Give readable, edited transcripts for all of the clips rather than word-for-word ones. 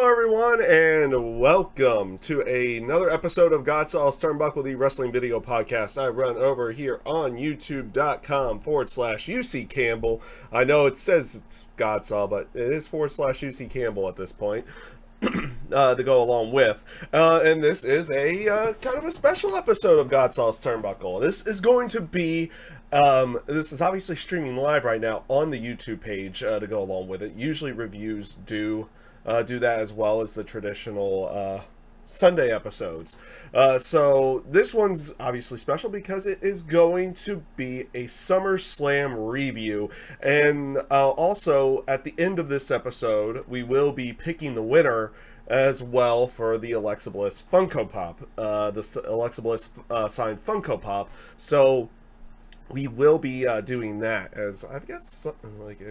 Hello everyone and welcome to another episode of GodSaw's Turnbuckle, the wrestling video podcast I run over here on youtube.com/UC Campbell. I know it says it's GodSaw, but it is /UC Campbell at this point. To go along with. And this is a kind of a special episode of GodSaw's Turnbuckle. This is going to be, this is obviously streaming live right now on the YouTube page to go along with it. Usually reviews do that as well as the traditional Sunday episodes. So this one's obviously special because it is going to be a SummerSlam review, and also at the end of this episode we will be picking the winner as well for the Alexa Bliss Funko Pop, the Alexa Bliss signed Funko Pop. So we will be doing that, as I've got something like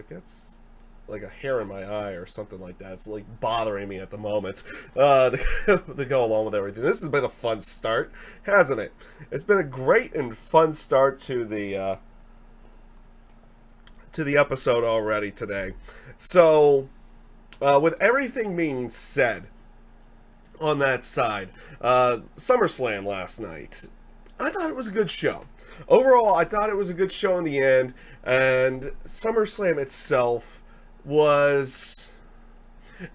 a hair in my eye or something like that. It's like bothering me at the moment to go along with everything. This has been a fun start, hasn't it? It's been a great and fun start to the episode already today. So with everything being said on that side, SummerSlam last night, I thought it was a good show. Overall, I thought it was a good show in the end, and SummerSlam itself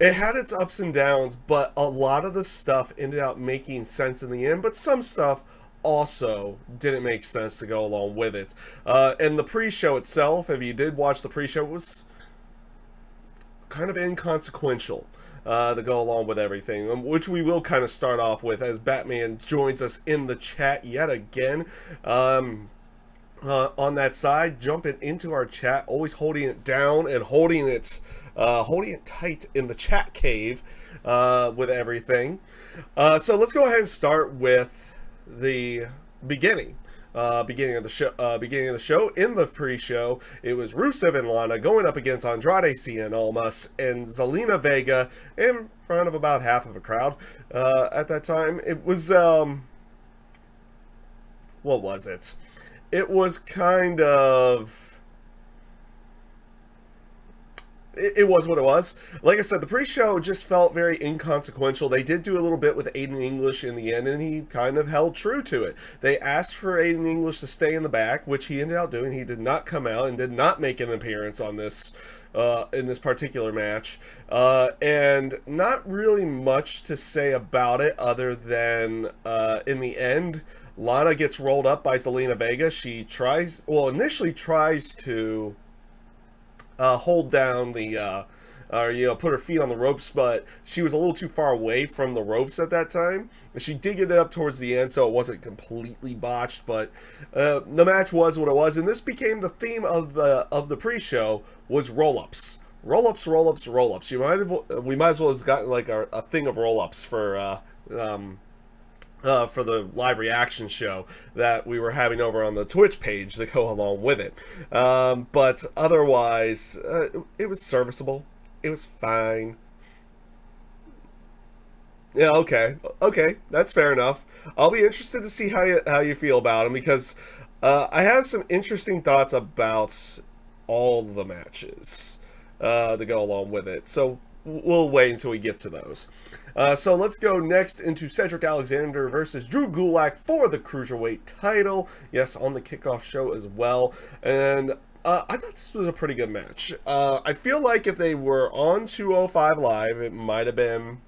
it had its ups and downs, but a lot of the stuff ended up making sense in the end, but some stuff also didn't make sense to go along with it. And the pre-show itself, if you did watch the pre-show, was kind of inconsequential to go along with everything, which we will kind of start off with as Batman joins us in the chat yet again. On that side, jumping into our chat, always holding it down and holding it tight in the chat cave with everything. So let's go ahead and start with the beginning. Beginning of the show. In the pre-show, it was Rusev and Lana going up against Andrade Cien Almas and Zelina Vega in front of about half of a crowd at that time. It was what was it? It was kind of... It was what it was. Like I said, the pre-show just felt very inconsequential. They did do a little bit with Aiden English in the end, and he kind of held true to it. They asked for Aiden English to stay in the back, which he ended up doing. He did not come out and did not make an appearance on this in this particular match. And not really much to say about it other than in the end, Lana gets rolled up by Zelina Vega. She initially tries to hold down the, put her feet on the ropes, but she was a little too far away from the ropes at that time. She did get it up towards the end, so it wasn't completely botched, but the match was what it was, and this became the theme of the pre-show, was roll-ups. Roll-ups, roll-ups, roll-ups. We might as well have gotten like a thing of roll-ups for the live reaction show that we were having over on the Twitch page to go along with it. But otherwise, it was serviceable. It was fine. Yeah, okay, that's fair enough. I'll be interested to see how you feel about them, because I have some interesting thoughts about all the matches to go along with it. So we'll wait until we get to those. So let's go next into Cedric Alexander versus Drew Gulak for the Cruiserweight title. Yes, on the kickoff show as well. And I thought this was a pretty good match. I feel like if they were on 205 Live, it might have been...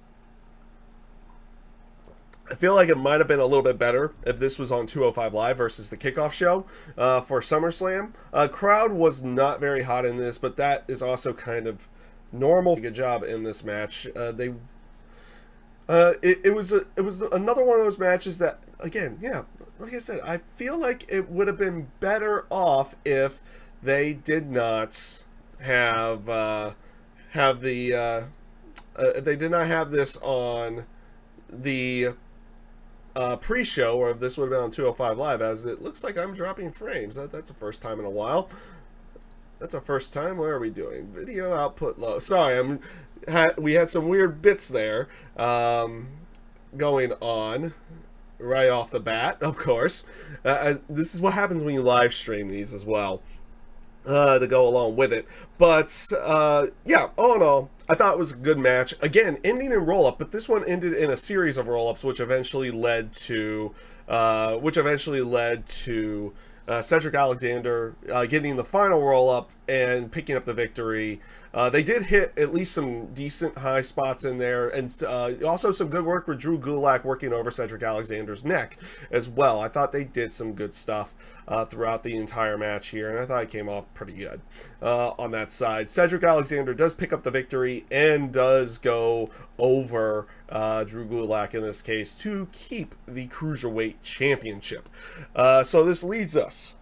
I feel like it might have been a little bit better if this was on 205 Live versus the kickoff show for SummerSlam. Crowd was not very hot in this, but that is also kind of normal. Good job in this match. It was another one of those matches that, again, yeah, like I said, I feel like it would have been better off if they did not have if they did not have this on the pre-show, or if this would have been on 205 Live, as it looks like I'm dropping frames. That's the first time in a while. That's our first time. Where are we doing? Video output low. Sorry, we had some weird bits there going on right off the bat, of course. This is what happens when you live stream these as well, to go along with it. But yeah, all in all, I thought it was a good match. Again, ending in roll-up, but this one ended in a series of roll-ups, which eventually led to Cedric Alexander getting the final roll-up and picking up the victory. They did hit at least some decent high spots in there, and also some good work with Drew Gulak working over Cedric Alexander's neck as well. I thought they did some good stuff throughout the entire match here, and I thought it came off pretty good on that side. Cedric Alexander does pick up the victory and does go over Drew Gulak in this case to keep the Cruiserweight Championship. So this leads us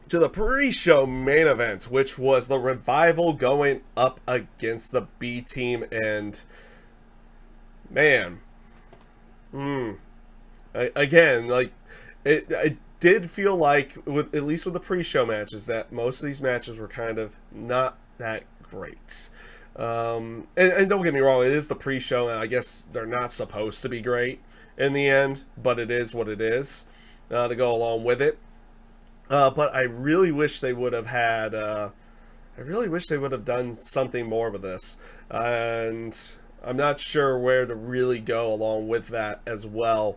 to the pre-show main event, which was the Revival going up against the B Team, and man, again, like it did feel like, with at least with the pre-show matches, that most of these matches were kind of not that great. And don't get me wrong, it is the pre-show, and I guess they're not supposed to be great in the end, but it is what it is to go along with it. But I really wish they would have had, I really wish they would have done something more with this. And I'm not sure where to really go along with that as well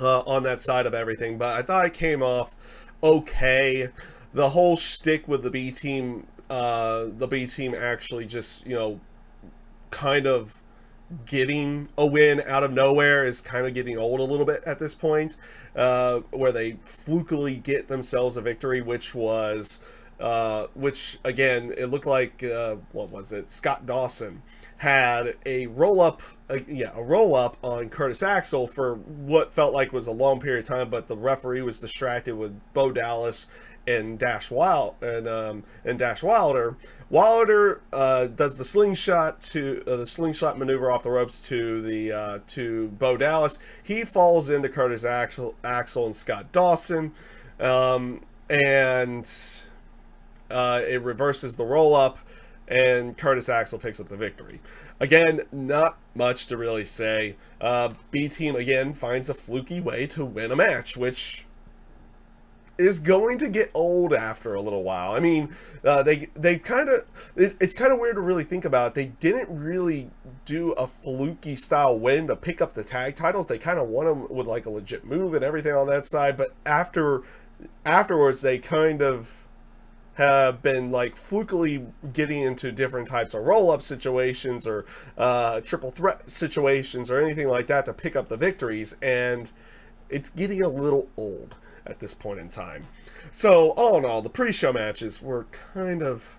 on that side of everything. But I thought it came off okay. The whole shtick with the B Team actually just, you know, kind of getting a win out of nowhere is kind of getting old a little bit at this point, where they flukily get themselves a victory, which again, it looked like, what was it? Scott Dawson had a roll-up on Curtis Axel for what felt like was a long period of time, but the referee was distracted with Bo Dallas and Dash Wilder. Wilder does the slingshot maneuver off the ropes to Bo Dallas. He falls into Curtis Axel and Scott Dawson, and it reverses the roll up, and Curtis Axel picks up the victory. Again, not much to really say. B Team again finds a fluky way to win a match, which is going to get old after a little while. I mean, they kind of, it's kind of weird to really think about it. They didn't really do a fluky style win to pick up the tag titles. They kind of won them with like a legit move and everything on that side, but afterwards they kind of have been like flukily getting into different types of roll-up situations or triple threat situations or anything like that to pick up the victories, and it's getting a little old at this point in time. So all in all, the pre-show matches were kind of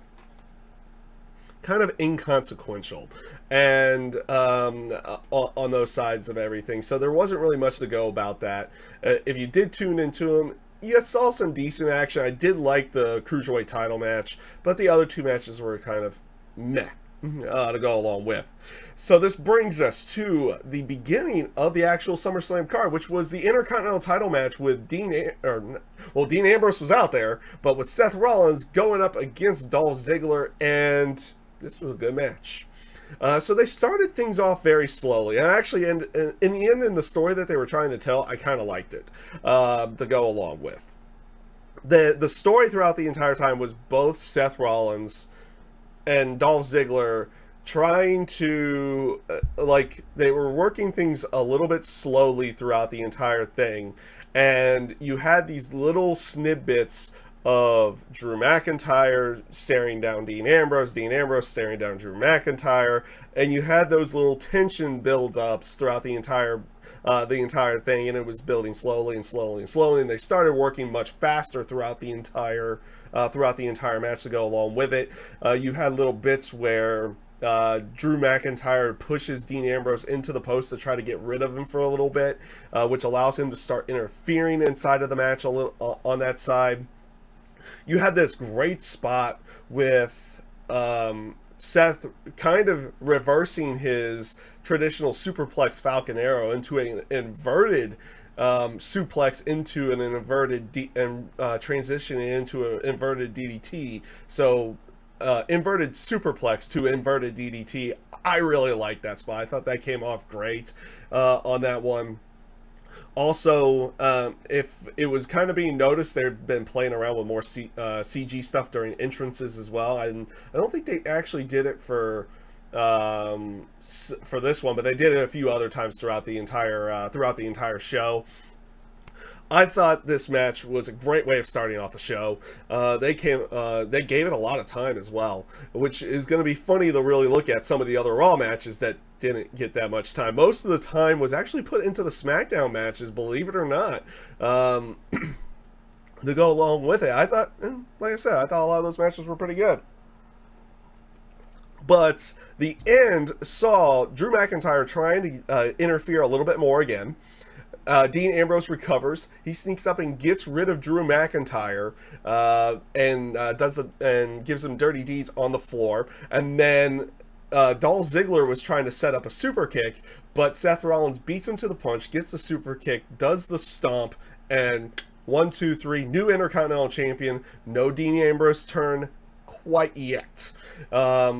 inconsequential and on those sides of everything, so there wasn't really much to go about that. If you did tune into them, you saw some decent action. I did like the Cruiserweight title match, but the other two matches were kind of meh to go along with. So this brings us to the beginning of the actual SummerSlam card, which was the Intercontinental title match with Dean Ambrose was out there, but with Seth Rollins going up against Dolph Ziggler, and this was a good match. So they started things off very slowly, and actually, in the end, in the story that they were trying to tell, I kind of liked it to go along with. The story throughout the entire time was both Seth Rollins and Dolph Ziggler trying to, like, they were working things a little bit slowly throughout the entire thing, and you had these little snippets of Drew McIntyre staring down Dean Ambrose staring down Drew McIntyre, and you had those little tension build-ups throughout the entire thing, and it was building slowly and slowly and slowly, and they started working much faster throughout the entire match to go along with it. You had little bits where Drew McIntyre pushes Dean Ambrose into the post to try to get rid of him for a little bit, which allows him to start interfering inside of the match a little on that side. You had this great spot with Seth kind of reversing his traditional superplex Falcon Arrow into an inverted suplex into an inverted transitioning into an inverted DDT. So inverted superplex to inverted DDT. I really liked that spot. I thought that came off great on that one. Also, if it was kind of being noticed, they've been playing around with more CG stuff during entrances as well. And I don't think they actually did it for this one, but they did it a few other times throughout the entire show. I thought this match was a great way of starting off the show. They gave it a lot of time as well, which is going to be funny to really look at some of the other Raw matches that didn't get that much time. Most of the time was actually put into the SmackDown matches, believe it or not, to go along with it. I thought, like I said, I thought a lot of those matches were pretty good. But the end saw Drew McIntyre trying to interfere a little bit more again. Dean Ambrose recovers. He sneaks up and gets rid of Drew McIntyre and gives him dirty deeds on the floor. And then Dolph Ziggler was trying to set up a super kick, but Seth Rollins beats him to the punch, gets the super kick, does the stomp, and 1, 2, 3, new Intercontinental Champion. No Dean Ambrose turn quite yet. A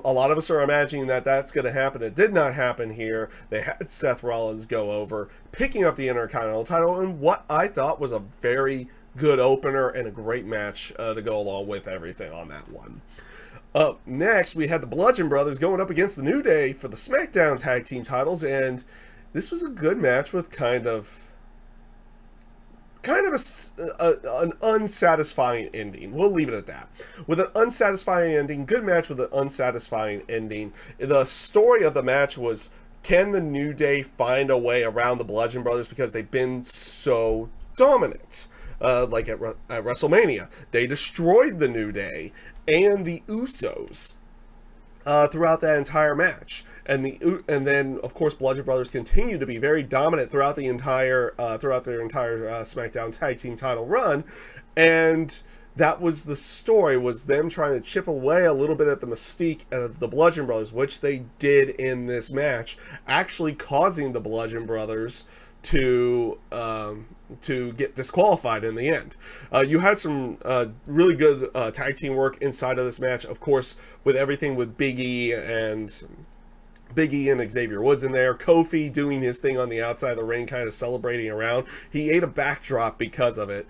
lot of us are imagining that that's going to happen. It did not happen here. They had Seth Rollins go over, picking up the Intercontinental title in what I thought was a very good opener and a great match to go along with everything on that one. Up next, we had the Bludgeon Brothers going up against the New Day for the SmackDown Tag Team titles, and this was a good match with kind of an unsatisfying ending. We'll leave it at that. With an unsatisfying ending, good match with an unsatisfying ending. The story of the match was, can the New Day find a way around the Bludgeon Brothers because they've been so dominant? Like at WrestleMania, they destroyed the New Day and the Usos throughout that entire match. And then of course Bludgeon Brothers continue to be very dominant throughout their entire SmackDown Tag Team title run, and that was the story, was them trying to chip away a little bit at the mystique of the Bludgeon Brothers, which they did in this match, actually causing the Bludgeon Brothers to get disqualified in the end. You had some really good tag team work inside of this match, of course, with everything with Big E and Xavier Woods in there. Kofi doing his thing on the outside of the ring, kind of celebrating around. He ate a backdrop because of it.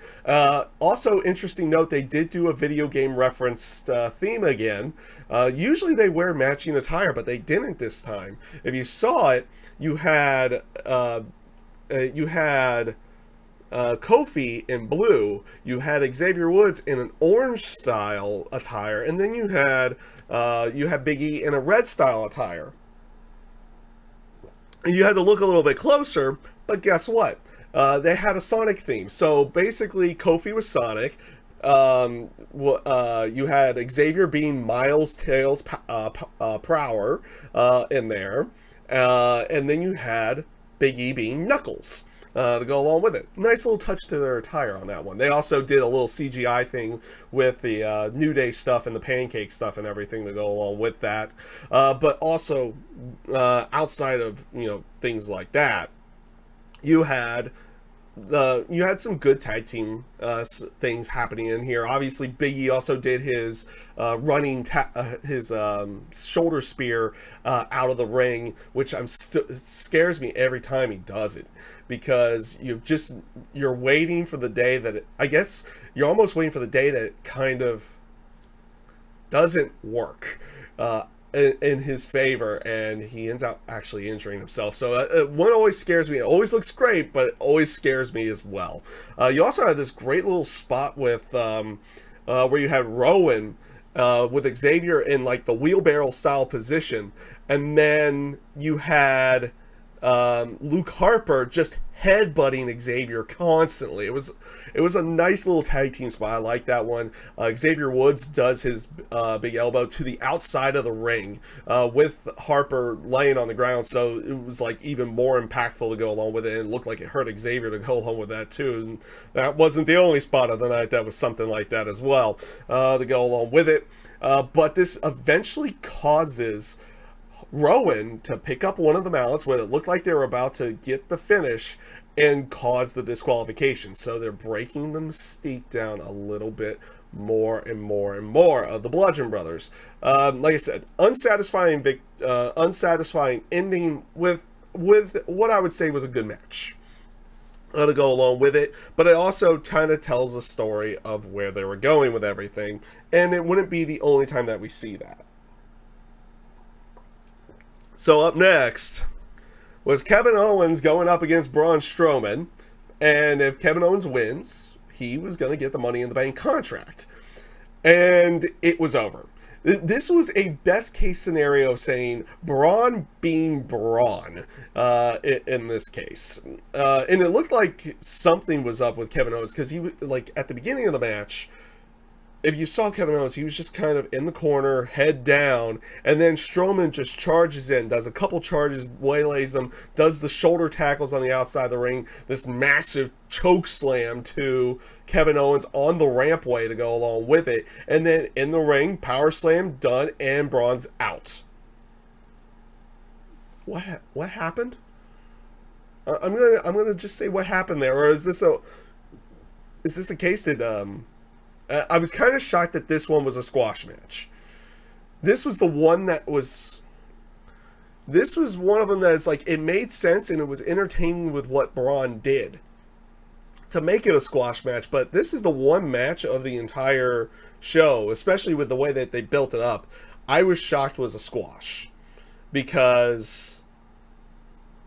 Also, interesting note, they did do a video game referenced theme again. Usually they wear matching attire, but they didn't this time. If you saw it, you had Kofi in blue, you had Xavier Woods in an orange style attire, and then you had Big E in a red style attire. You had to look a little bit closer, but guess what? They had a Sonic theme. So basically, Kofi was Sonic. You had Xavier being Miles Tails Prower in there. And then you had Big E being Knuckles to go along with it. Nice little touch to their attire on that one. They also did a little CGI thing with the New Day stuff and the pancake stuff and everything to go along with that. But also, outside of, things like that, you had some good tag team things happening in here. Obviously, Big E also did his shoulder spear out of the ring, which scares me every time he does it, because you're waiting for the day that I guess you're almost waiting for the day that it kind of doesn't work in his favor, and he ends up actually injuring himself. So one always scares me. It always looks great, but it always scares me as well. You also had this great little spot with where you had Rowan with Xavier in like the wheelbarrow style position, and then you had Luke Harper just headbutting Xavier constantly. It was a nice little tag team spot. I like that one. Xavier Woods does his big elbow to the outside of the ring with Harper laying on the ground, so it was like even more impactful to go along with it, and it looked like it hurt Xavier to go along with that too. And that wasn't the only spot of the night that was something like that as well to go along with it. But this eventually causes Rowan to pick up one of the mallets when it looked like they were about to get the finish and cause the disqualification. So they're breaking the mystique down a little bit more and more and more of the Bludgeon Brothers. Like I said, unsatisfying ending with what I would say was a good match. to go along with it, but it also kind of tells a story of where they were going with everything, and it wouldn't be the only time that we see that. So up next was Kevin Owens going up against Braun Strowman, and if Kevin Owens wins, he was going to get the Money in the Bank contract, and it was over. This was a best case scenario, saying Braun being Braun in this case. And it looked like something was up with Kevin Owens, because he was, like, at the beginning of the match, if you saw Kevin Owens, he was just kind of in the corner, head down, and then Strowman just charges in, does a couple charges, waylays them, does the shoulder tackles on the outside of the ring, this massive choke slam to Kevin Owens on the rampway to go along with it, and then in the ring, power slam, done, and Braun's out. What happened? I'm gonna just say what happened there, or is this a case that I was kind of shocked that this one was a squash match. This was the one that was... This was one of them that's like, it made sense and it was entertaining with what Braun did to make it a squash match, but this is the one match of the entire show, especially with the way that they built it up, I was shocked was a squash. Because...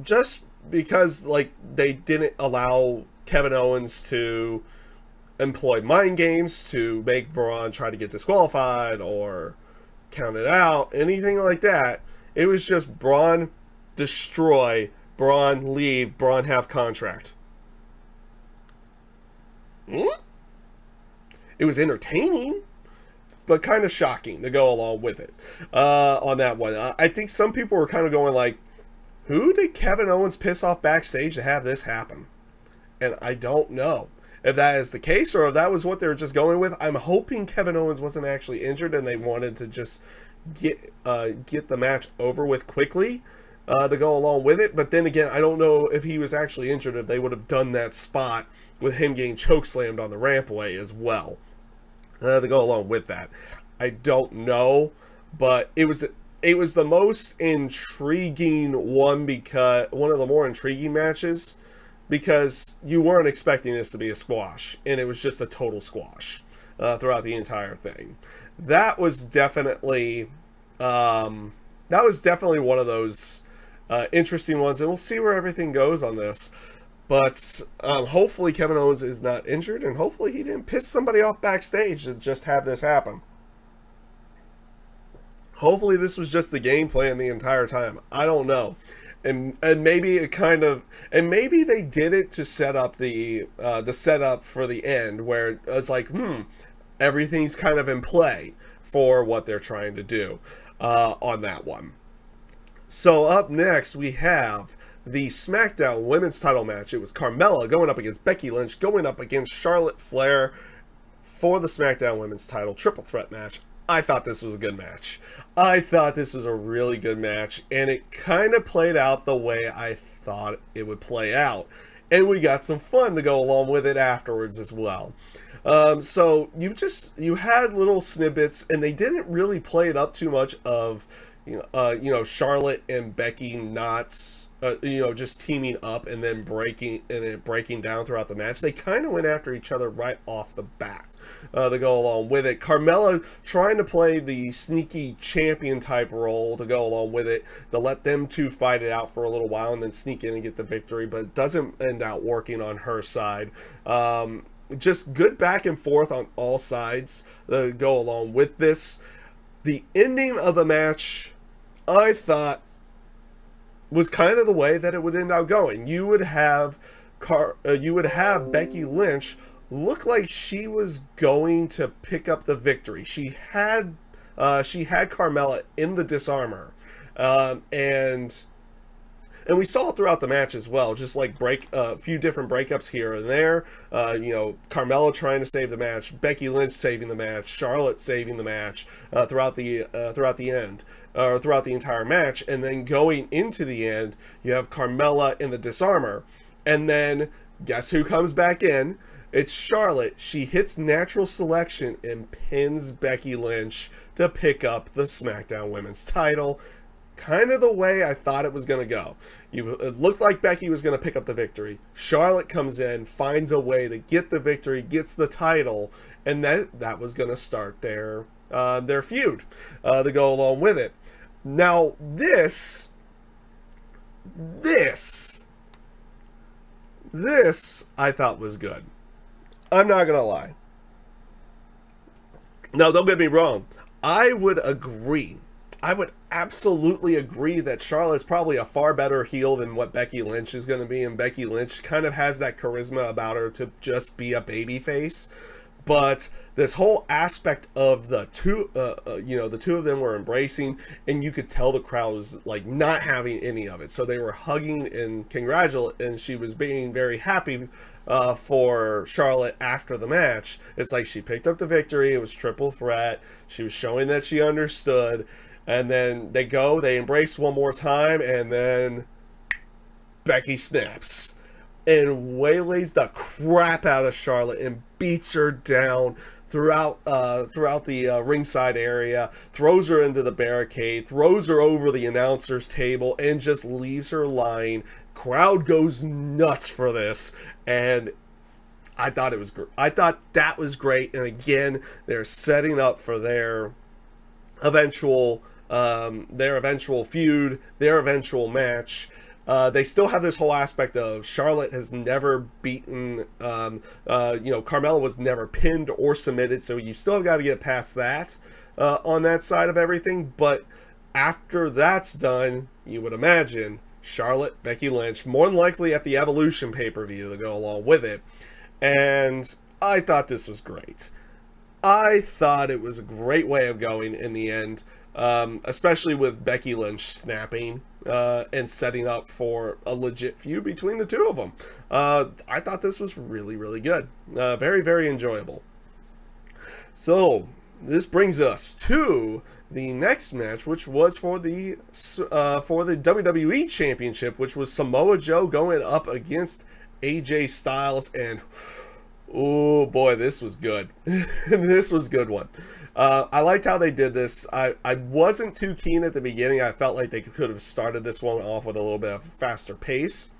Just because, like, they didn't allow Kevin Owens to employ mind games to make Braun try to get disqualified or counted out, anything like that. It was just Braun destroy, Braun leave, Braun have contract. It was entertaining, but kind of shocking to go along with it on that one. I think some people were kind of going like, who did Kevin Owens piss off backstage to have this happen? And I don't know if that is the case, or if that was what they were just going with. I'm hoping Kevin Owens wasn't actually injured and they wanted to just get the match over with quickly to go along with it. But then again, I don't know if he was actually injured, if they would have done that spot with him getting chokeslammed on the rampway as well to go along with that. I don't know, but it was the most intriguing one, because one of the more intriguing matches, because you weren't expecting this to be a squash, and it was just a total squash throughout the entire thing. That was definitely one of those interesting ones, and we'll see where everything goes on this. But hopefully Kevin Owens is not injured, and hopefully he didn't piss somebody off backstage to just have this happen. Hopefully this was just the game plan the entire time. I don't know. And maybe it kind of, and maybe they did it to set up the setup for the end, where it's like, everything's kind of in play for what they're trying to do on that one. So up next we have the SmackDown Women's Title match. It was Carmella going up against Becky Lynch, going up against Charlotte Flair for the SmackDown Women's Title triple threat match. I thought this was a good match. I thought this was a really good match, and it kind of played out the way I thought it would play out. And we got some fun to go along with it afterwards as well. So you had little snippets, and they didn't really play it up too much of, Charlotte and Becky not, just teaming up and then breaking down throughout the match. They kind of went after each other right off the bat to go along with it. Carmella trying to play the sneaky champion type role to go along with it, to let them two fight it out for a little while and then sneak in and get the victory, but it doesn't end out working on her side. Just good back and forth on all sides to go along with this. The ending of the match, I thought, was kind of the way that it would end up going. You would have Becky Lynch look like she was going to pick up the victory. She had Carmella in the disarmor, and we saw it throughout the match as well, just like a few different breakups here and there. Carmella trying to save the match, Becky Lynch saving the match, Charlotte saving the match throughout the entire match, and then going into the end, you have Carmella in the disarmor, and then guess who comes back in? It's Charlotte. She hits natural selection and pins Becky Lynch to pick up the SmackDown Women's Title. kind of the way I thought it was going to go. It looked like Becky was going to pick up the victory. Charlotte comes in, finds a way to get the victory, gets the title, and that was going to start their feud to go along with it. Now, this I thought was good. I'm not going to lie. Now, don't get me wrong. I would agree. I would absolutely agree that Charlotte's probably a far better heel than what Becky Lynch is going to be, and Becky Lynch kind of has that charisma about her to just be a babyface. But this whole aspect of the two, the two of them were embracing, and you could tell the crowd was like not having any of it. So they were hugging and congratulating, and she was being very happy for Charlotte after the match. It's like she picked up the victory. It was triple threat. She was showing that she understood. And then they embrace one more time, and then Becky snaps and waylays the crap out of Charlotte and beats her down throughout the ringside area, throws her into the barricade, throws her over the announcer's table, and just leaves her lying. Crowd goes nuts for this, and I thought it was great. I thought that was great, and again, they're setting up for their eventual feud, their eventual match. They still have this whole aspect of Charlotte has never beaten, Carmella was never pinned or submitted, so you still got to get past that on that side of everything. But after that's done, you would imagine Charlotte, Becky Lynch, more than likely at the Evolution pay-per-view to go along with it. And I thought this was great. I thought it was a great way of going in the end. Especially with Becky Lynch snapping and setting up for a legit feud between the two of them. I thought this was really, really good. Very, very enjoyable. So, this brings us to the next match, which was for the WWE Championship, which was Samoa Joe going up against AJ Styles, and oh boy, this was good. This was a good one. I liked how they did this. I wasn't too keen at the beginning. I felt like they could have started this one off with a little bit of a faster pace,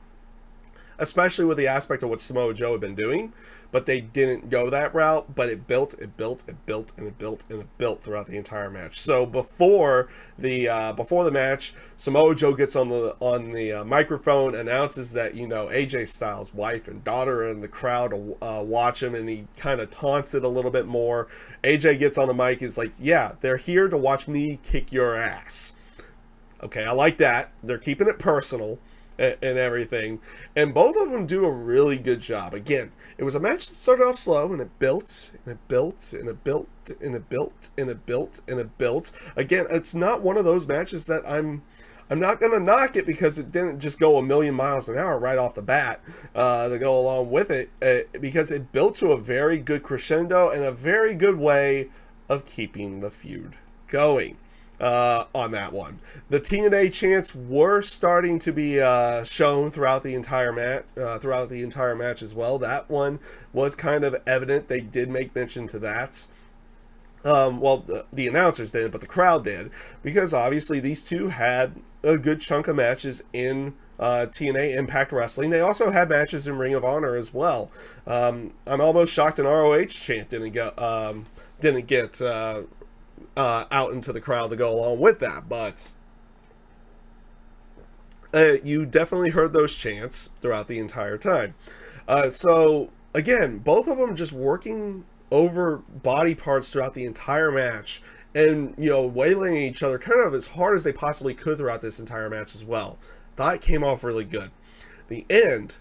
especially with the aspect of what Samoa Joe had been doing, but they didn't go that route. But it built, and it built throughout the entire match. So before the match, Samoa Joe gets on the microphone, announces that AJ Styles' wife and daughter are in the crowd to watch him, and he kind of taunts it a little bit more. AJ gets on the mic, is like, "Yeah, they're here to watch me kick your ass." Okay, I like that. They're keeping it personal and everything, and both of them do a really good job. Again, it was a match that started off slow, and it built, and it built, and it built, and it built, and it built, and it built. Again, it's not one of those matches that I'm not gonna knock it because it didn't just go a million miles an hour right off the bat to go along with it, because it built to a very good crescendo and a very good way of keeping the feud going. On that one, the TNA chants were starting to be shown throughout the entire match, as well. That one was kind of evident. They did make mention to that. Well, the announcers didn't, but the crowd did, because obviously these two had a good chunk of matches in TNA Impact Wrestling. They also had matches in Ring of Honor as well. I'm almost shocked an ROH chant didn't get out into the crowd to go along with that, but you definitely heard those chants throughout the entire time. So again, both of them just working over body parts throughout the entire match, and waylaying each other kind of as hard as they possibly could throughout this entire match as well. Thought it came off really good. The end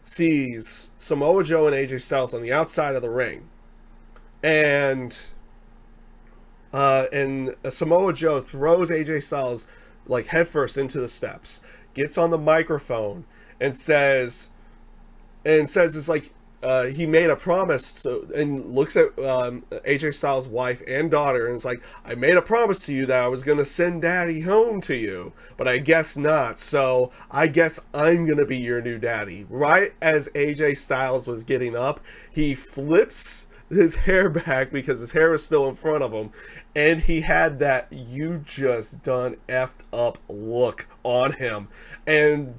sees Samoa Joe and AJ Styles on the outside of the ring, and Samoa Joe throws AJ Styles like headfirst into the steps, gets on the microphone and says it's like he made a promise and looks at AJ Styles' wife and daughter and is like, "I made a promise to you that I was going to send daddy home to you, but I guess not, so I guess I'm going to be your new daddy." Right as AJ Styles was getting up, he flips his hair back because his hair was still in front of him, and he had that "you just done effed up" look on him, and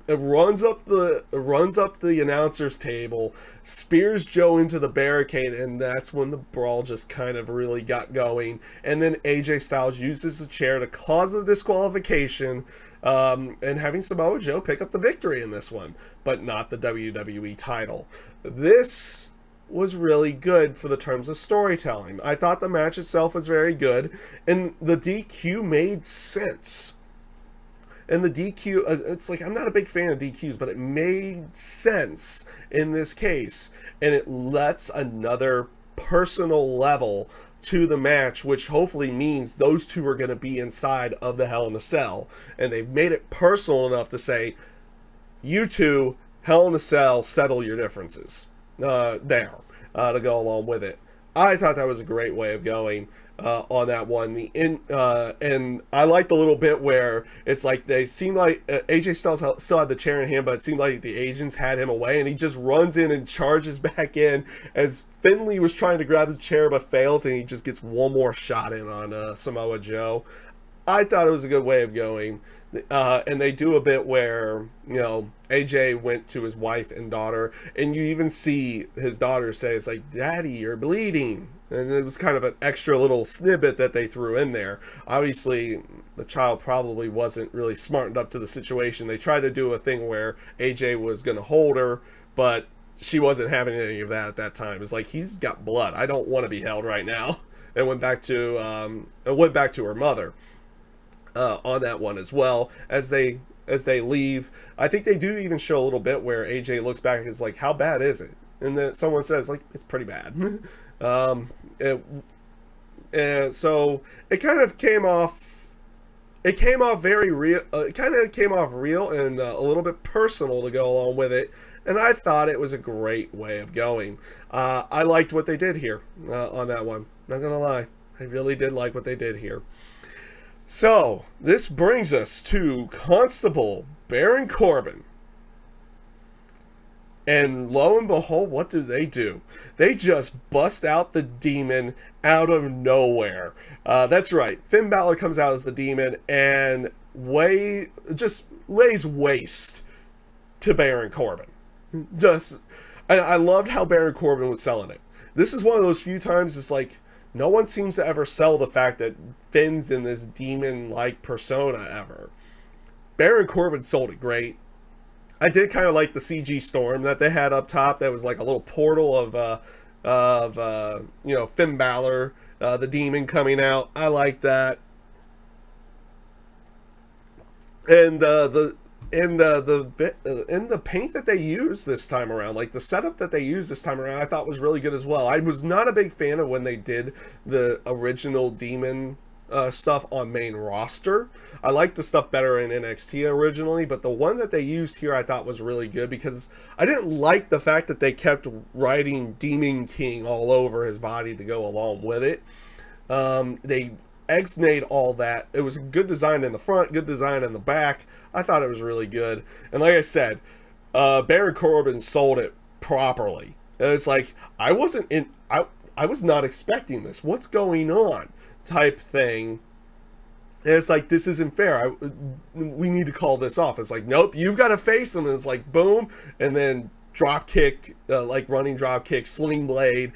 runs up the announcer's table, spears Joe into the barricade, and that's when the brawl just kind of really got going. And then AJ Styles uses the chair to cause the disqualification, and having Samoa Joe pick up the victory in this one, but not the WWE title. This was really good for the terms of storytelling. I thought the match itself was very good, and the DQ made sense. And the DQ, it's like, I'm not a big fan of DQs, but it made sense in this case. And it lets another personal level to the match, which hopefully means those two are going to be inside of the Hell in a Cell. And they've made it personal enough to say, you two, Hell in a Cell, settle your differences. To go along with it. I thought that was a great way of going on that one. And I like the little bit where it's like they seem like AJ Styles still had the chair in hand, but it seemed like the agents had him away, and he just runs in and charges back in as Finley was trying to grab the chair but fails, and he just gets one more shot in on Samoa Joe. I thought it was a good way of going. And they do a bit where, you know, AJ went to his wife and daughter, and you even see his daughter say, it's like, "Daddy, you're bleeding." And it was kind of an extra little snippet that they threw in there. Obviously, the child probably wasn't really smartened up to the situation. They tried to do a thing where AJ was going to hold her, but she wasn't having any of that at that time. It's like, he's got blood. I don't want to be held right now. And went back to her mother. On that one as well, as they leave. I think they do even show a little bit where AJ looks back and is like, "How bad is it?" And then someone says, like, "It's pretty bad." And so it kind of came off very real. It kind of came off real and a little bit personal to go along with it. And I thought it was a great way of going. I liked what they did here on that one. Not gonna lie, I really did like what they did here. So, this brings us to Constable Baron Corbin. And lo and behold, what do? They just bust out the demon out of nowhere. That's right, Finn Balor comes out as the demon and just lays waste to Baron Corbin. And I loved how Baron Corbin was selling it. This is one of those few times it's like, no one seems to ever sell the fact that Finn's in this demon-like persona ever. Baron Corbin sold it great. I did kind of like the CG storm that they had up top. That was like a little portal of you know, Finn Balor, the demon coming out. I like that. And the paint that they used this time around, like the setup that they used this time around, I thought was really good as well. I was not a big fan of when they did the original demon stuff on main roster. I liked the stuff better in NXT originally, but the one that they used here I thought was really good because I didn't like the fact that they kept writing Demon King all over his body to go along with it. They ex-nayed all that. It was a good design in the front, good design in the back. I thought it was really good. And like I said, Baron Corbin sold it properly. And it's like, I was not expecting this. What's going on? Type thing. And it's like, this isn't fair. We need to call this off. It's like, nope, you've got to face him. And it's like, boom. And then drop kick, like running drop kick, sling blade,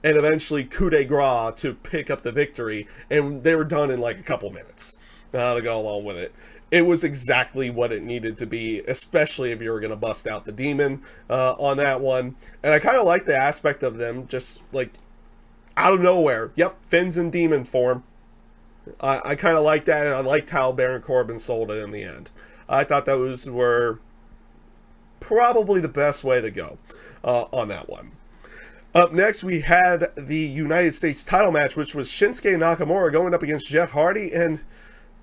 and eventually coup de grace to pick up the victory. And they were done in like a couple minutes to go along with it. It was exactly what it needed to be, especially if you were going to bust out the demon on that one. And I kind of like the aspect of them just like out of nowhere. Yep, Finn's in demon form. I kind of like that, and I liked how Baron Corbin sold it in the end. I thought those were probably the best way to go on that one. Up next, we had the United States title match, which was Shinsuke Nakamura going up against Jeff Hardy, and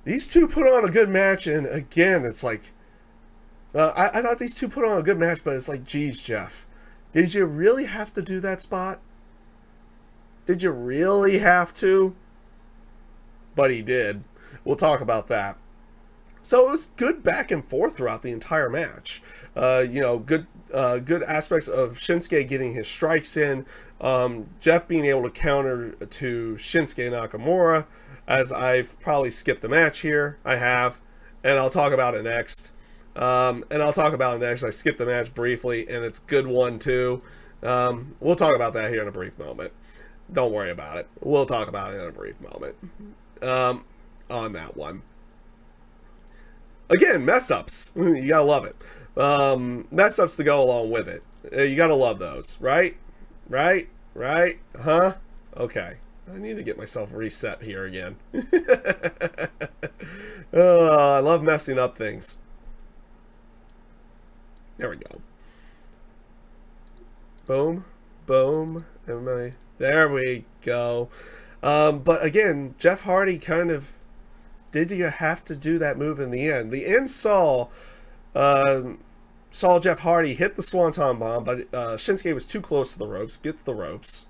these two put on a good match. And again, it's like, I thought these two put on a good match, but it's like, geez, Jeff, did you really have to do that spot? Did you really have to? But he did. We'll talk about that. So it was good back and forth throughout the entire match. Good aspects of Shinsuke getting his strikes in. Jeff being able to counter to Shinsuke Nakamura, as I've probably skipped a match here. I have, and I'll talk about it next. I skipped the match briefly, and it's a good one too. We'll talk about that here in a brief moment. Don't worry about it. We'll talk about it in a brief moment. On that one. Again, mess ups. You gotta love it. Mess ups to go along with it. You gotta love those, right? Right? Huh? Okay. I need to get myself reset here again. Oh, I love messing up things. There we go. Boom. Boom. There we go. But again, Jeff Hardy kind of... Did you have to do that move in the end? The end saw Jeff Hardy hit the Swanton Bomb, but Shinsuke was too close to the ropes, gets the ropes.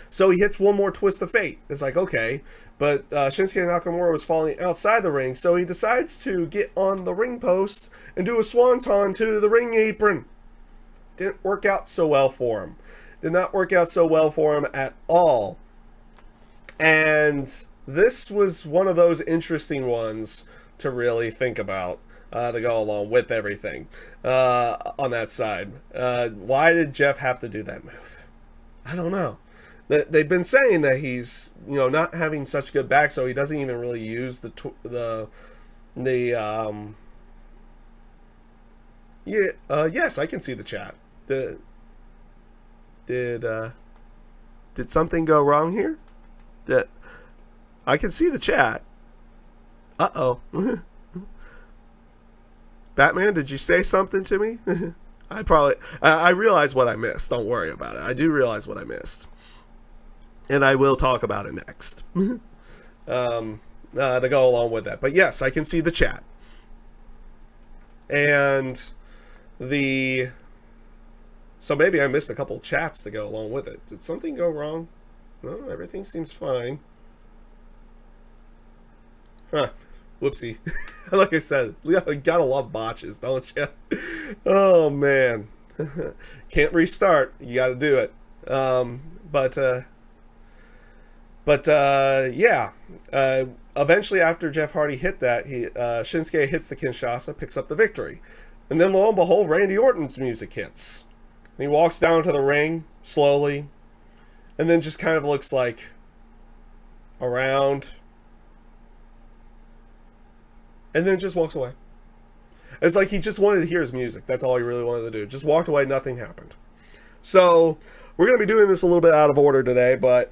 So he hits one more Twist of Fate. It's like, okay. But Shinsuke Nakamura was falling outside the ring, so he decides to get on the ring post and do a Swanton to the ring apron. Didn't work out so well for him. Did not work out so well for him at all. And this was one of those interesting ones to really think about, to go along with everything on that side. Why did Jeff have to do that move? I don't know. They've been saying that he's, not having such good back, so he doesn't even really use yes, I can see the chat. Did something go wrong here? I can see the chat. Uh-oh. Batman, did you say something to me? I realize what I missed. Don't worry about it. I do realize what I missed. And I will talk about it next. To go along with that. But yes, I can see the chat. And so maybe I missed a couple chats to go along with it. Did something go wrong? No, everything seems fine. Huh. Whoopsie. Like I said, you gotta love botches, don't you? Oh, man. Can't restart. You gotta do it. Yeah. Eventually, after Jeff Hardy hit that, Shinsuke hits the Kinshasa, picks up the victory. And then, lo and behold, Randy Orton's music hits. And he walks down to the ring, slowly, and then just kind of looks like around, and then just walks away. It's like he just wanted to hear his music. That's all he really wanted to do. Just walked away, nothing happened. So, we're going to be doing this a little bit out of order today, but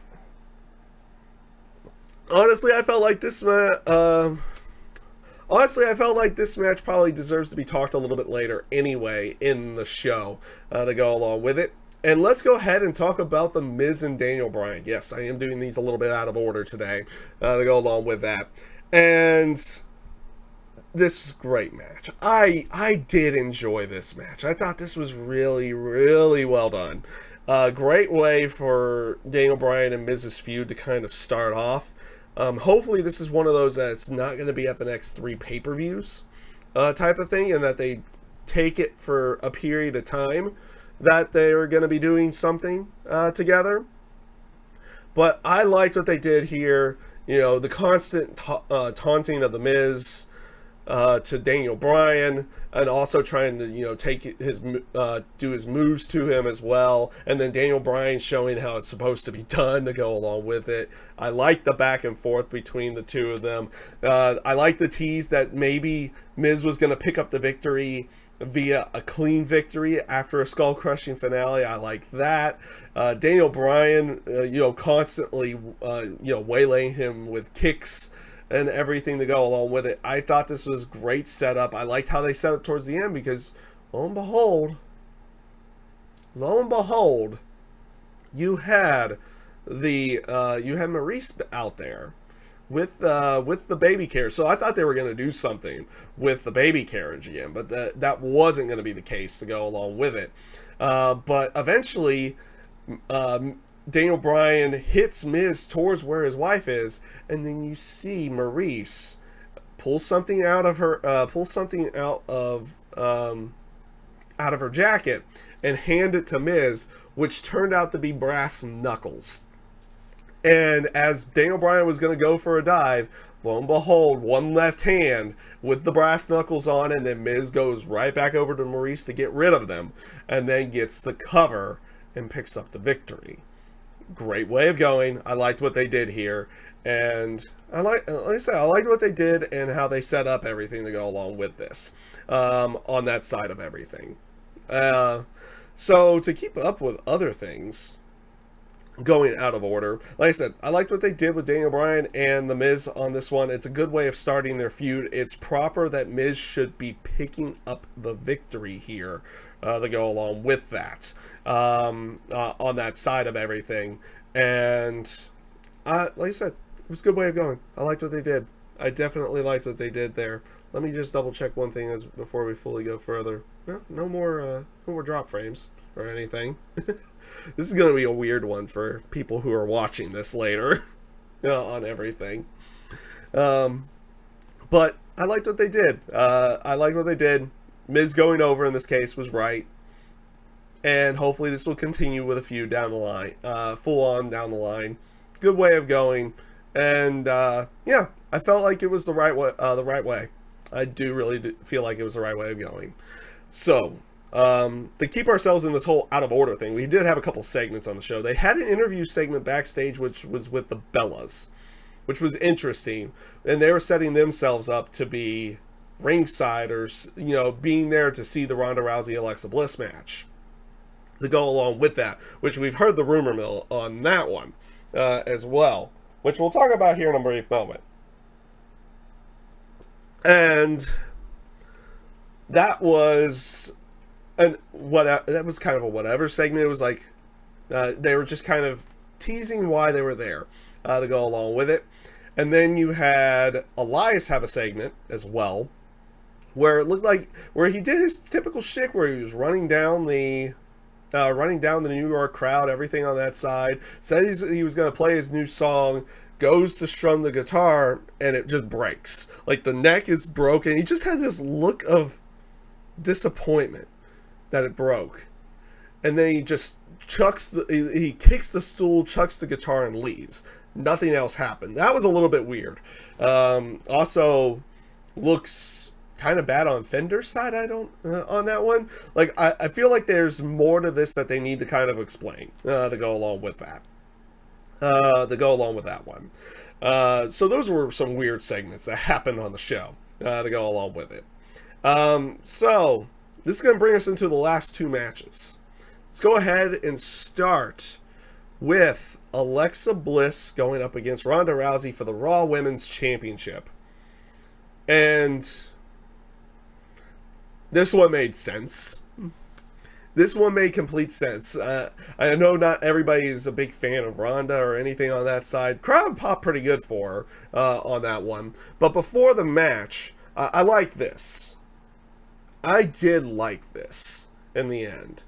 honestly, I felt like this match probably deserves to be talked a little bit later anyway in the show, to go along with it. And let's go ahead and talk about The Miz and Daniel Bryan. Yes, I am doing these a little bit out of order today, to go along with that. And this was a great match. I did enjoy this match. I thought this was really, really well done. Great way for Daniel Bryan and Miz's feud to kind of start off. Hopefully this is one of those that's not going to be at the next 3 pay-per-views type of thing, and that they take it for a period of time that they're going to be doing something together. But I liked what they did here. The constant taunting of The Miz to Daniel Bryan, and also trying to take his do his moves to him as well, and then Daniel Bryan showing how it's supposed to be done to go along with it. I like the back and forth between the two of them. I like the tease that maybe Miz was going to pick up the victory via a clean victory after a skull crushing finale. I like that. Daniel Bryan constantly waylaying him with kicks and everything to go along with it. I thought this was great setup. I liked how they set up towards the end, because lo and behold, you had Maurice out there with the baby carriage. So I thought they were going to do something with the baby carriage again, but that wasn't going to be the case to go along with it. But eventually, Daniel Bryan hits Miz towards where his wife is, and then you see Maurice pulls something out of her out of her jacket and hand it to Miz, which turned out to be brass knuckles. And as Daniel Bryan was going to go for a dive, lo and behold, one left hand with the brass knuckles on, and then Miz goes right back over to Maurice to get rid of them, and then gets the cover and picks up the victory. Great way of going. I liked what they did here, and like I said, I liked what they did and how they set up everything to go along with this on that side of everything. So to keep up with other things going out of order, like I said, I liked what they did with Daniel Bryan and The Miz on this one. It's a good way of starting their feud. It's proper that Miz should be picking up the victory here to go along with that on that side of everything. And like I said, it was a good way of going. I liked what they did. I definitely liked what they did there. Let me just double check one thing before we fully go further. No more drop frames or anything. This is going to be a weird one for people who are watching this later on everything. But I liked what they did. I liked what they did. Miz going over in this case was right. And hopefully this will continue with a feud down the line. Full on down the line. Good way of going. And yeah, I felt like it was the right way. I do really feel like it was the right way of going. So, to keep ourselves in this whole out of order thing, we did have a couple segments on the show. They had an interview segment backstage, which was with the Bellas, which was interesting. And they were setting themselves up to be ringside, or, you know, being there to see the Ronda Rousey Alexa Bliss match to go along with that, which we've heard the rumor mill on that one as well, which we'll talk about here in a brief moment. And that was kind of a whatever segment. It was like they were just kind of teasing why they were there to go along with it. And then you had Elias have a segment as well, where it looked like he did his typical shtick, where he was running down the New York crowd, everything on that side. Said he was going to play his new song. Goes to strum the guitar, and it just breaks. Like, the neck is broken. He just had this look of disappointment that it broke. And then he just he kicks the stool, chucks the guitar, and leaves. Nothing else happened. That was a little bit weird. Also, looks kind of bad on Fender's side, on that one. Like, I feel like there's more to this that they need to kind of explain to go along with that. One. So those were some weird segments that happened on the show to go along with it. So this is going to bring us into the last two matches. Let's go ahead and start with Alexa Bliss going up against Ronda Rousey for the Raw Women's Championship. And this one made sense. This one made complete sense. I know not everybody is a big fan of Ronda or anything on that side. Crowd popped pretty good for her on that one. But before the match, I like this. I did like this in the end.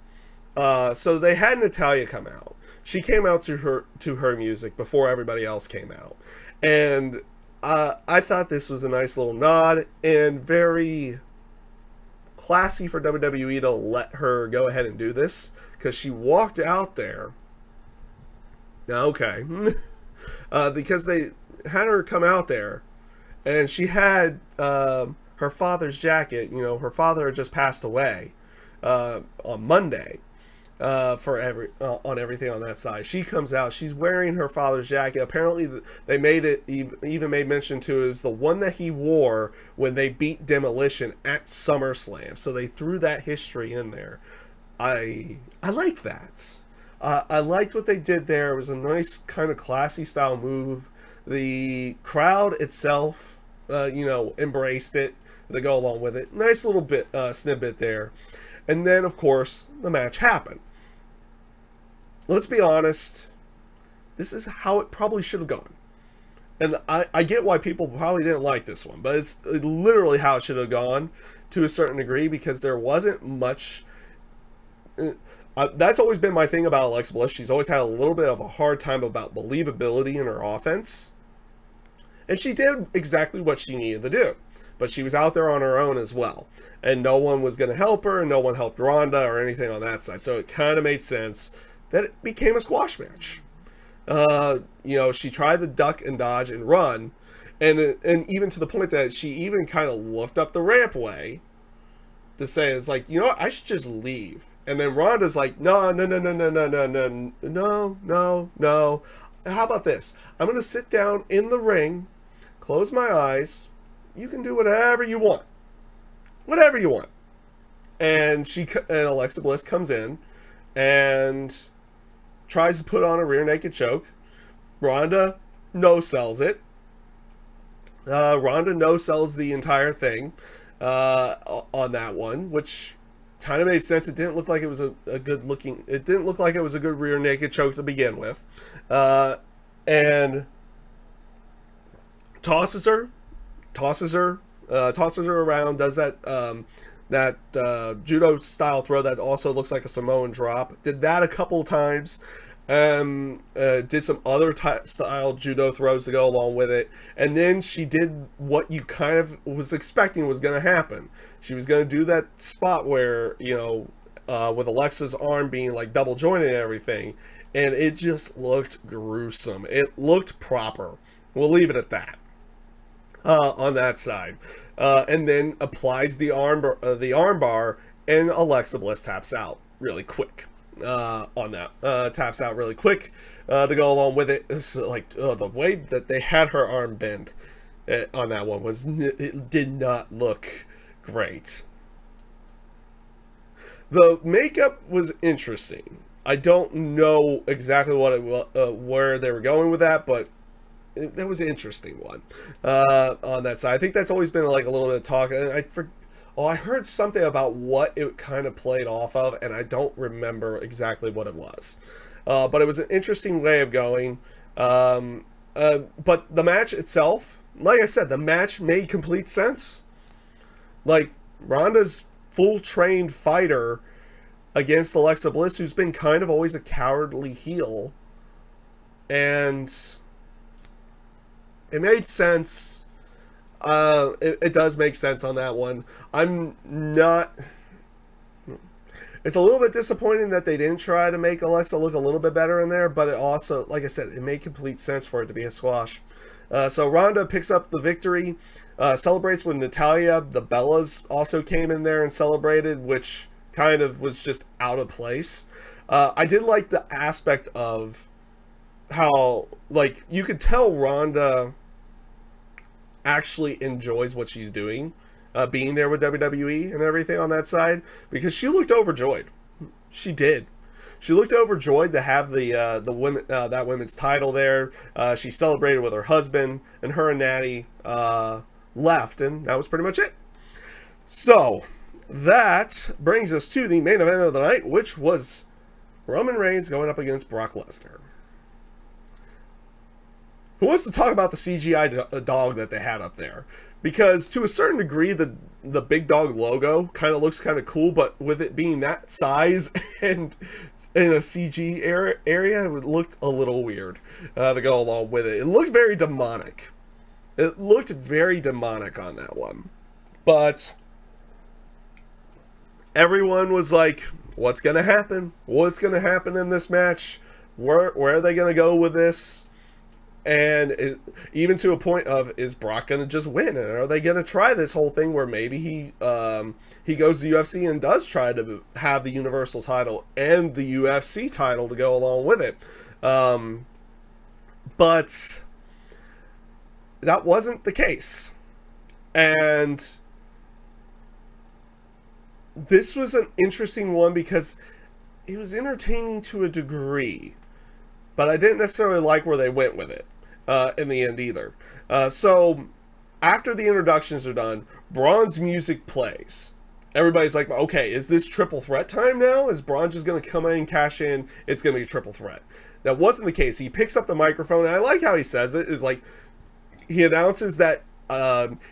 So they had Natalya come out. She came out to her music before everybody else came out. And I thought this was a nice little nod and very classy for WWE to let her go ahead and do this, because she walked out there. Okay. Because they had her come out there, and she had her father's jacket. You know, her father had just passed away on Monday. On everything on that side. She comes out, she's wearing her father's jacket. Apparently they even made mention to it was the one that he wore when they beat Demolition at SummerSlam. So they threw that history in there. I like that. I liked what they did there. It was a nice kind of classy style move. The crowd itself embraced it to go along with it. Nice little bit snippet there. And then, of course, the match happened. Let's be honest. This is how it probably should have gone. And I get why people probably didn't like this one. But it's literally how it should have gone to a certain degree, because there wasn't much. That's always been my thing about Alexa Bliss. She's always had a little bit of a hard time about believability in her offense. And she did exactly what she needed to do. But she was out there on her own as well. And no one was going to help her, and no one helped Ronda or anything on that side. So it kind of made sense that it became a squash match. You know, she tried to duck and dodge and run. And even to the point that she even kind of looked up the rampway to say, it's like, you know what, I should just leave. And then Ronda's like, no. How about this? I'm going to sit down in the ring, close my eyes. You can do whatever you want. Whatever you want. And Alexa Bliss comes in and tries to put on a rear naked choke. Ronda no-sells it. Ronda no-sells the entire thing on that one, which kind of made sense. It didn't look like it was a good looking... It didn't look like it was a good rear naked choke to begin with. And tosses her around, does that judo style throw that also looks like a Samoan drop. Did that a couple of times. Did some other style judo throws to go along with it, and then she did what you kind of was expecting was going to happen. She was going to do that spot where, you know, with Alexa's arm being like double jointed and everything, and it just looked gruesome. It looked proper. We'll leave it at that. On that side, and then applies the arm bar, and Alexa Bliss taps out really quick. On that, taps out really quick to go along with it. It's like the way that they had her arm bent on that one it did not look great. The makeup was interesting. I don't know exactly what where they were going with that, but that was an interesting one on that side. I think that's always been like a little bit of talk. I heard something about what it kind of played off of, and I don't remember exactly what it was. But it was an interesting way of going. But the match itself, like I said, the match made complete sense. Like, Ronda's full trained fighter against Alexa Bliss, who's been kind of always a cowardly heel. And it made sense. It does make sense on that one. I'm not... It's a little bit disappointing that they didn't try to make Alexa look a little bit better in there, but it also, like I said, it made complete sense for it to be a squash. So Ronda picks up the victory, celebrates with Natalya. The Bellas also came in there and celebrated, which kind of was just out of place. I did like the aspect of how, like, you could tell Ronda actually enjoys what she's doing, being there with WWE and everything on that side, because she looked overjoyed. She did. She looked overjoyed to have the women that women's title there. She celebrated with her husband, and her and Natty left, and that was pretty much it. So that brings us to the main event of the night, which was Roman Reigns going up against Brock Lesnar. Who wants to talk about the CGI dog that they had up there? Because to a certain degree, the big dog logo kind of looks kind of cool, but with it being that size and in a CG area, it looked a little weird to go along with it. It looked very demonic. It looked very demonic on that one. But everyone was like, what's going to happen? What's going to happen in this match? Where are they going to go with this? And even to a point of, is Brock going to just win? And are they going to try this whole thing where maybe he goes to UFC and does try to have the Universal title and the UFC title to go along with it? But that wasn't the case. And this was an interesting one because it was entertaining to a degree, but I didn't necessarily like where they went with it. In the end either. So after the introductions are done, Braun's music plays. Everybody's like, okay, is this triple threat time now? Is Braun just going to come in and cash in? It's going to be a triple threat. That wasn't the case. He picks up the microphone, and I like how he says it. Is like, he announces that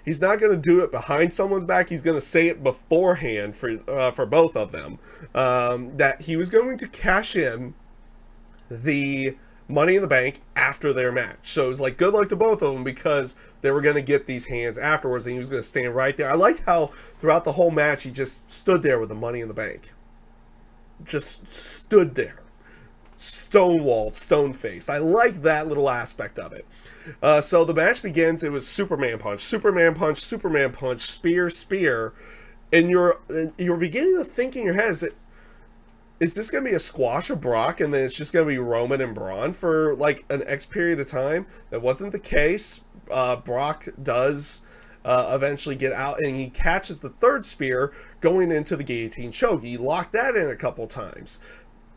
he's not going to do it behind someone's back. He's going to say it beforehand for both of them. That he was going to cash in the Money in the Bank after their match. So it was like good luck to both of them because they were going to get these hands afterwards and he was going to stand right there. I liked how throughout the whole match he just stood there with the Money in the Bank. Just stood there. Stonewalled, stone-faced. I like that little aspect of it. So the match begins. It was Superman punch, Superman punch, Superman punch, spear, spear. And you're beginning to think in your head, is this going to be a squash of Brock and then it's just going to be Roman and Braun for like an X period of time? That wasn't the case. Brock does eventually get out and he catches the third spear going into the guillotine choke. He locked that in a couple times.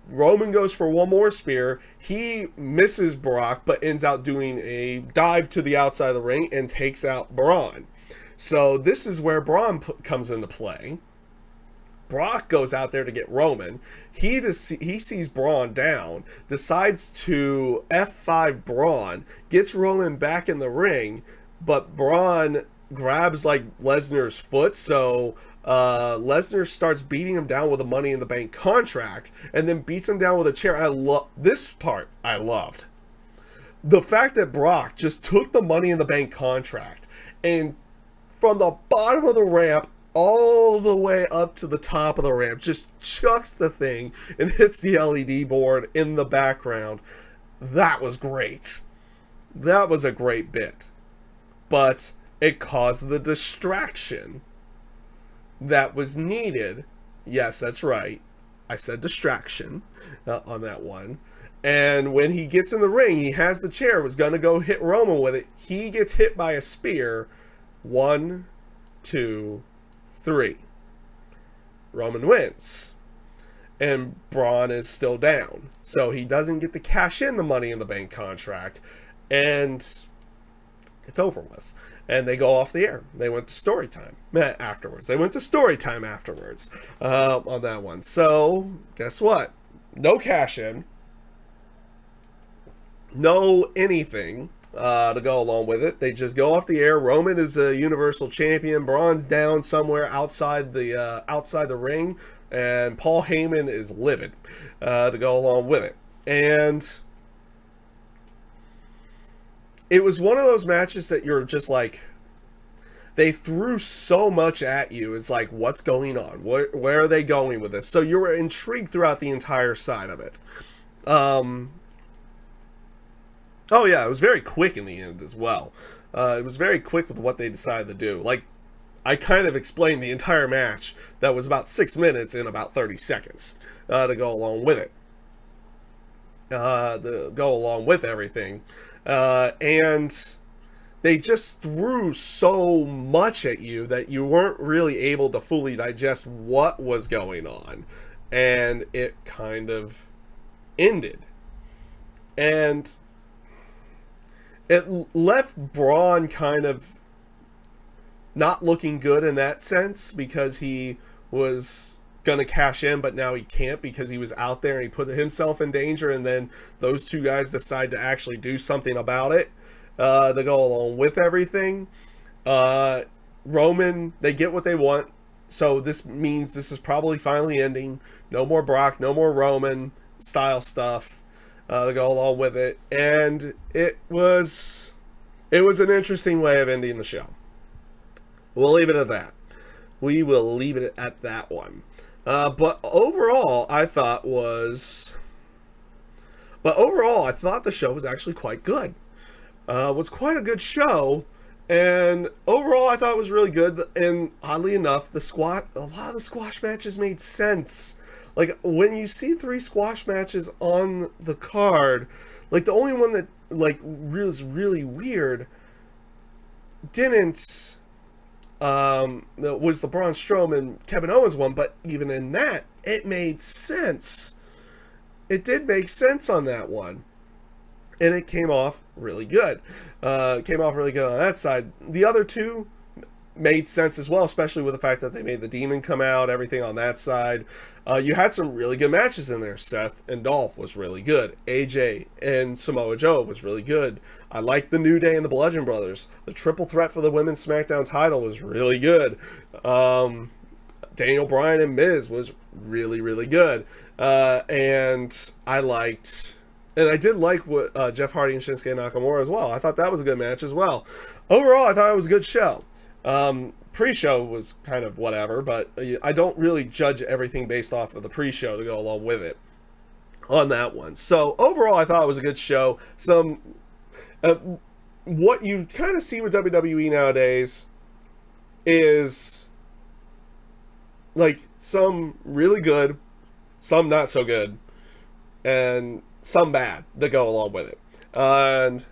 Roman goes for one more spear. He misses Brock, but ends out doing a dive to the outside of the ring and takes out Braun. So this is where Braun comes into play. Brock goes out there to get Roman. He sees Braun down, decides to F5 Braun, gets Roman back in the ring, but Braun grabs like Lesnar's foot, so Lesnar starts beating him down with a Money in the Bank contract and then beats him down with a chair. I love this part. I loved the fact that Brock just took the Money in the Bank contract and from the bottom of the ramp all the way up to the top of the ramp just chucks the thing and hits the LED board in the background. That was great. That was a great bit, but it caused the distraction that was needed. Yes, that's right. I said distraction on that one. And when he gets in the ring, he has the chair, was going to go hit Roman with it. He gets hit by a spear. 1, 2, 3. Roman wins. And Braun is still down. So he doesn't get to cash in the Money in the Bank contract. And it's over with. And they go off the air. They went to story time afterwards. They went to story time afterwards on that one. So, guess what? No cash in. No anything to go along with it. They just go off the air. Roman is a Universal Champion. Braun's down somewhere outside the ring. And Paul Heyman is livid to go along with it. And it was one of those matches that you're just like, they threw so much at you. It's like, what's going on? Where are they going with this? So you were intrigued throughout the entire side of it. Oh yeah, it was very quick in the end as well. It was very quick with what they decided to do. Like, I kind of explained the entire match that was about 6 minutes in about 30 seconds to go along with it. To go along with everything. And they just threw so much at you that you weren't really able to fully digest what was going on. And it kind of ended. And it left Braun kind of not looking good in that sense, because he was going to cash in, but now he can't because he was out there and he put himself in danger, and then those two guys decide to actually do something about it to go along with everything. Roman, they get what they want, so this means this is probably finally ending. No more Brock, no more Roman style stuff to go along with it, and it was an interesting way of ending the show. We'll leave it at that. We will leave it at that one. But overall, I thought the show was actually quite good. Was quite a good show, and overall, I thought it was really good. And oddly enough, a lot of the squash matches made sense. Like, when you see 3 squash matches on the card, like, the only one that like was really weird was the Braun Strowman Kevin Owens one, but even in that, it made sense. It did make sense on that one, and it came off really good. Came off really good on that side. The other two made sense as well, especially with the fact that they made the Demon come out, everything on that side. You had some really good matches in there. Seth and Dolph was really good. AJ and Samoa Joe was really good. I liked the New Day and the Bludgeon Brothers. The triple threat for the Women's SmackDown title was really good. Daniel Bryan and Miz was really, really good. And I liked And I did like what Jeff Hardy and Shinsuke Nakamura as well. I thought that was a good match as well. Overall, I thought it was a good show. Pre-show was kind of whatever, but I don't really judge everything based off of the pre-show to go along with it on that one. So overall, I thought it was a good show. Some what you kind of see with WWE nowadays is like some really good, some not so good, and some bad to go along with it. And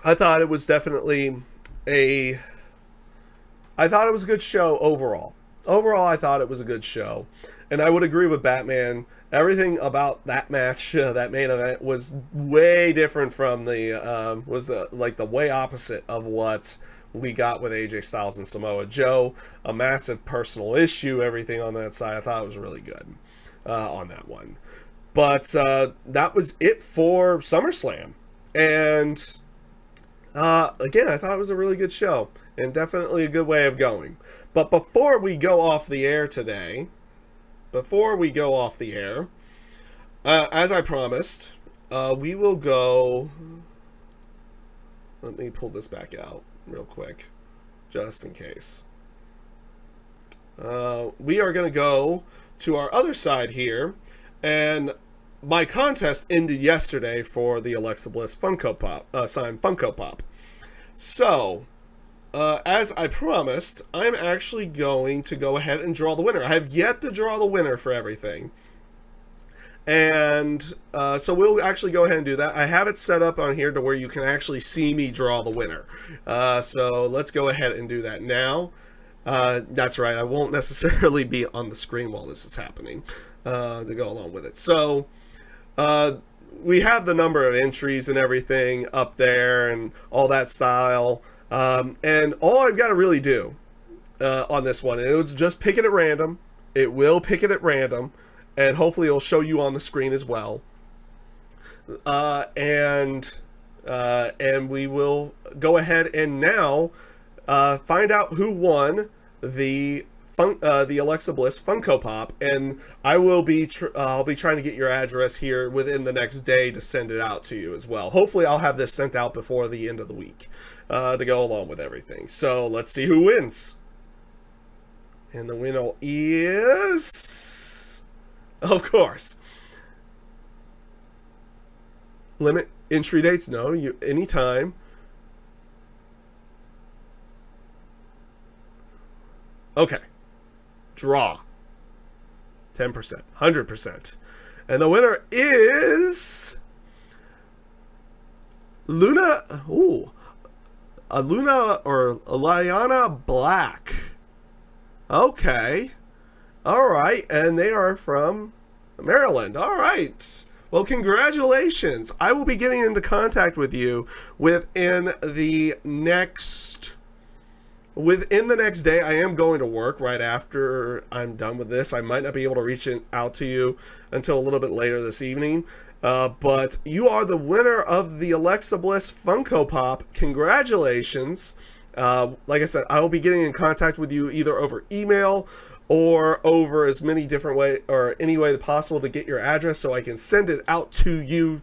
I thought it was definitely I thought it was a good show overall. Overall, I thought it was a good show. And I would agree with Batman. Everything about that match, that main event, was way different from the, like the way opposite of what we got with AJ Styles and Samoa Joe. A massive personal issue, everything on that side. I thought it was really good on that one. But that was it for SummerSlam. And again, I thought it was a really good show. And definitely a good way of going. But before we go off the air today, as I promised, we will go... Let me pull this back out real quick, just in case. We are going to go to our other side here, and my contest ended yesterday for the Alexa Bliss Funko Pop, signed Funko Pop. So, as I promised, I'm actually going to go ahead and draw the winner. I have yet to draw the winner for everything. And so we'll actually go ahead and do that. I have it set up on here to where you can actually see me draw the winner. So let's go ahead and do that now. That's right, I won't necessarily be on the screen while this is happening to go along with it. So we have the number of entries and everything up there and all that style. And all I've got to really do on this one, it was just pick it at random. It will pick it at random, and hopefully it'll show you on the screen as well. And we will go ahead and now find out who won the Alexa Bliss Funko Pop, and I will be I'll be trying to get your address here within the next day to send it out to you as well. Hopefully I'll have this sent out before the end of the week to go along with everything. So let's see who wins. And the winner is, of course, limit entry dates. No, you anytime. Okay. Draw. 10%. 100%. And the winner is Luna. Ooh. Luna or Liana Black. Okay. All right. And they are from Maryland. All right. Well, congratulations. I will be getting into contact with you within the next day. I am going to work right after I'm done with this. I might not be able to reach out to you until a little bit later this evening. But you are the winner of the Alexa Bliss Funko Pop. Congratulations. Like I said, I will be getting in contact with you either over email or over as many different ways, or any way possible to get your address so I can send it out to you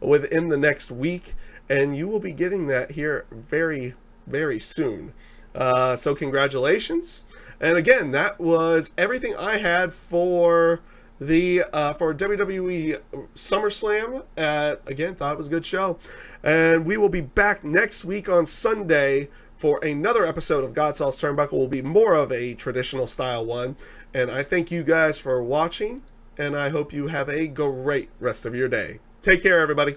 within the next week. And you will be getting that here very, very soon. So congratulations. And again, that was everything I had for the for WWE SummerSlam. Again, thought it was a good show. And we will be back next week on Sunday for another episode of GodSaw's Turnbuckle. Will be more of a traditional style one. And I thank you guys for watching, and I hope you have a great rest of your day. Take care, everybody.